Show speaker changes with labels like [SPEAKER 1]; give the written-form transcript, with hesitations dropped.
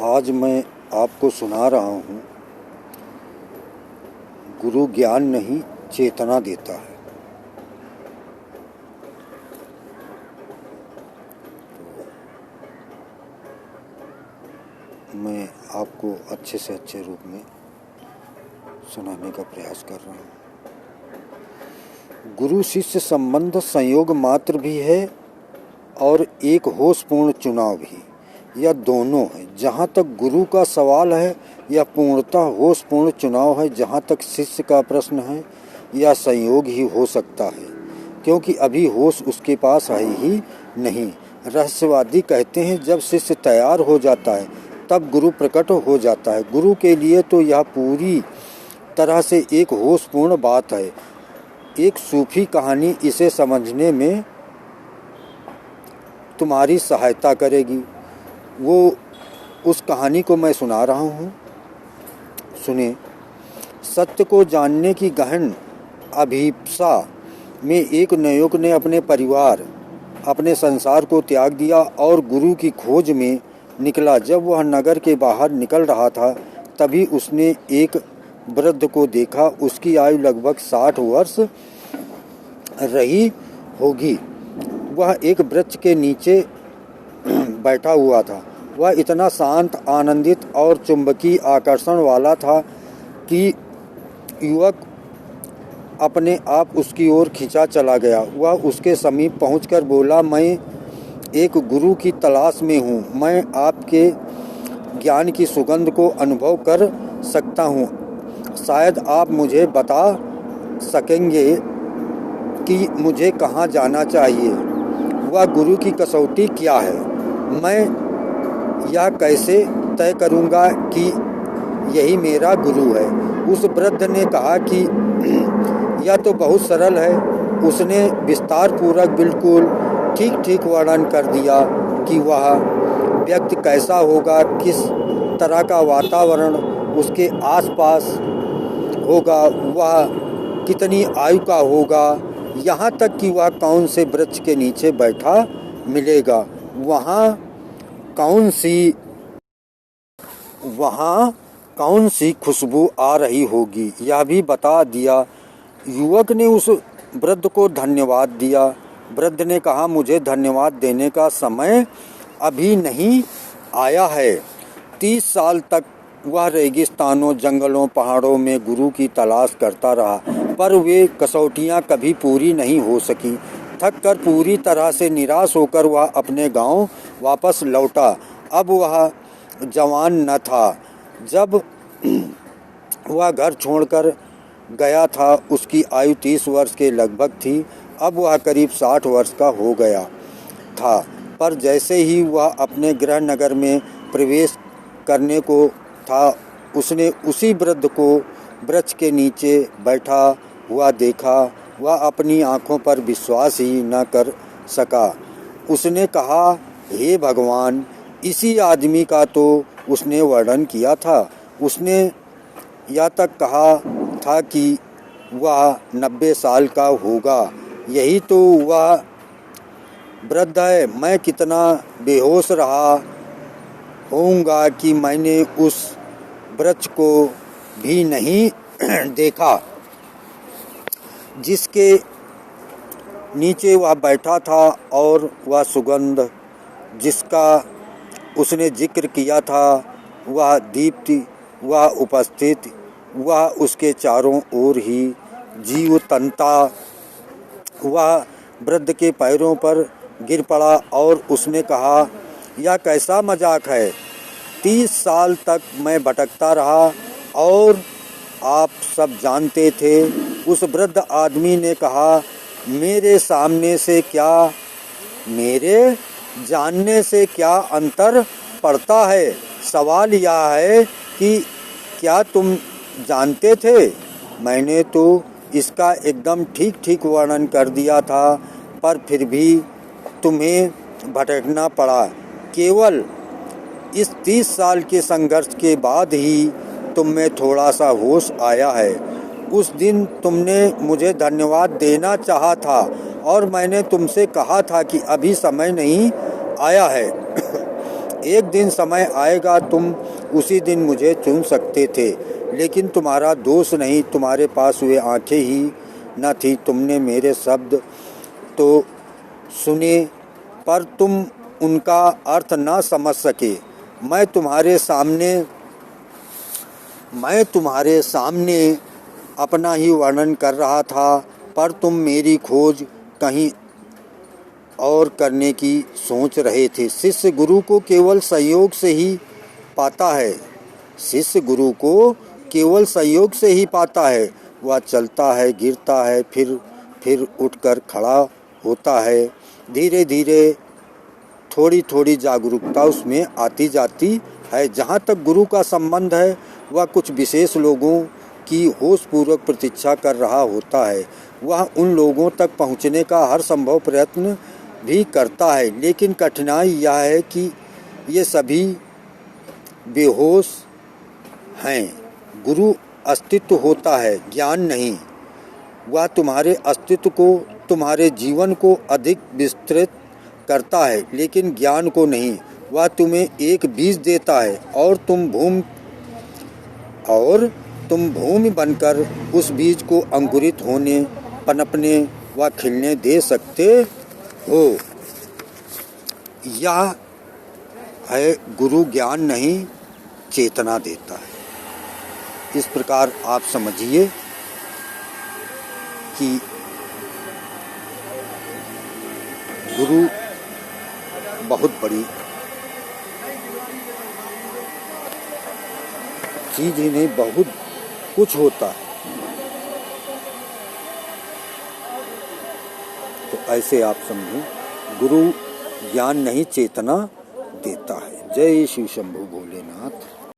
[SPEAKER 1] आज मैं आपको सुना रहा हूँ, गुरु ज्ञान नहीं चेतना देता है। मैं आपको अच्छे से अच्छे रूप में सुनाने का प्रयास कर रहा हूँ। गुरु शिष्य संबंध संयोग मात्र भी है और एक होशपूर्ण चुनाव भी, यह दोनों है। जहाँ तक गुरु का सवाल है, यह पूर्णतः होशपूर्ण चुनाव है। जहाँ तक शिष्य का प्रश्न है, यह संयोग ही हो सकता है, क्योंकि अभी होश उसके पास है ही नहीं। रहस्यवादी कहते हैं, जब शिष्य तैयार हो जाता है तब गुरु प्रकट हो जाता है। गुरु के लिए तो यह पूरी तरह से एक होशपूर्ण बात है। एक सूफी कहानी इसे समझने में तुम्हारी सहायता करेगी। वो उस कहानी को मैं सुना रहा हूँ, सुने। सत्य को जानने की गहन अभिप्सा में एक नवयुवक ने अपने परिवार, अपने संसार को त्याग दिया और गुरु की खोज में निकला। जब वह नगर के बाहर निकल रहा था, तभी उसने एक वृद्ध को देखा। उसकी आयु लगभग 60 वर्ष रही होगी। वह एक वृक्ष के नीचे बैठा हुआ था। वह इतना शांत, आनंदित और चुंबकीय आकर्षण वाला था कि युवक अपने आप उसकी ओर खींचा चला गया। वह उसके समीप पहुंचकर बोला, मैं एक गुरु की तलाश में हूँ। मैं आपके ज्ञान की सुगंध को अनुभव कर सकता हूँ। शायद आप मुझे बता सकेंगे कि मुझे कहाँ जाना चाहिए। वह गुरु की कसौटी क्या है? मैं यह कैसे तय करूँगा कि यही मेरा गुरु है? उस वृद्ध ने कहा कि यह तो बहुत सरल है। उसने विस्तार पूर्वक बिल्कुल ठीक वर्णन कर दिया कि वह व्यक्ति कैसा होगा, किस तरह का वातावरण उसके आसपास होगा, वह कितनी आयु का होगा, यहाँ तक कि वह कौन से वृक्ष के नीचे बैठा मिलेगा, वहाँ कौन सी खुशबू आ रही होगी, यह भी बता दिया। युवक ने उस वृद्ध को धन्यवाद दिया। वृद्ध ने कहा, मुझे धन्यवाद देने का समय अभी नहीं आया है। 30 साल तक वह रेगिस्तानों, जंगलों, पहाड़ों में गुरु की तलाश करता रहा, पर वे कसौटियाँ कभी पूरी नहीं हो सकी। थक कर पूरी तरह से निराश होकर वह अपने गांव वापस लौटा। अब वह जवान न था। जब वह घर छोड़कर गया था, उसकी आयु 30 वर्ष के लगभग थी। अब वह करीब 60 वर्ष का हो गया था। पर जैसे ही वह अपने गृह नगर में प्रवेश करने को था, उसने उसी वृद्ध को वृक्ष के नीचे बैठा हुआ देखा। वह अपनी आंखों पर विश्वास ही न कर सका। उसने कहा, हे भगवान, इसी आदमी का तो उसने वर्णन किया था। उसने यह तक कहा था कि वह 90 साल का होगा। यही तो वह वृद्ध है। मैं कितना बेहोश रहा होऊंगा कि मैंने उस वृक्ष को भी नहीं देखा जिसके नीचे वह बैठा था, और वह सुगंध जिसका उसने जिक्र किया था, वह दीप्ति, वह उपस्थिति, वह उसके चारों ओर ही जीवंतता। वह वृद्ध के पैरों पर गिर पड़ा और उसने कहा, यह कैसा मजाक है? 30 साल तक मैं भटकता रहा और आप सब जानते थे। उस वृद्ध आदमी ने कहा, मेरे जानने से क्या अंतर पड़ता है? सवाल यह है कि क्या तुम जानते थे? मैंने तो इसका एकदम ठीक वर्णन कर दिया था, पर फिर भी तुम्हें भटकना पड़ा। केवल इस 30 साल के संघर्ष के बाद ही तुम में थोड़ा सा होश आया है। उस दिन तुमने मुझे धन्यवाद देना चाहा था और मैंने तुमसे कहा था कि अभी समय नहीं आया है। एक दिन समय आएगा तुम उसी दिन मुझे चुन सकते थे, लेकिन तुम्हारा दोष नहीं, तुम्हारे पास वे आंखें ही न थी। तुमने मेरे शब्द तो सुने पर तुम उनका अर्थ न समझ सके। मैं तुम्हारे सामने अपना ही वर्णन कर रहा था, पर तुम मेरी खोज कहीं और करने की सोच रहे थे। शिष्य गुरु को केवल सहयोग से ही पाता है। शिष्य गुरु को केवल सहयोग से ही पाता है। वह चलता है, गिरता है, फिर उठकर खड़ा होता है। धीरे धीरे थोड़ी थोड़ी जागरूकता उसमें आती जाती है। जहाँ तक गुरु का संबंध है, वह कुछ विशेष लोगों की होशपूर्वक प्रतीक्षा कर रहा होता है। वह उन लोगों तक पहुँचने का हर संभव प्रयत्न भी करता है, लेकिन कठिनाई यह है कि ये सभी बेहोश हैं। गुरु अस्तित्व होता है, ज्ञान नहीं। वह तुम्हारे अस्तित्व को, तुम्हारे जीवन को अधिक विस्तृत करता है, लेकिन ज्ञान को नहीं। वह तुम्हें एक बीज देता है और तुम भूमि बनकर उस बीज को अंकुरित होने, पनपने व खिलने दे सकते हो। यह है गुरु, ज्ञान नहीं चेतना देता है। इस प्रकार आप समझिए कि गुरु बहुत बड़ी चीज ही नहीं, बहुत कुछ होता है। तो ऐसे आप समझें, गुरु ज्ञान नहीं चेतना देता है। जय शिव शंभु भोलेनाथ।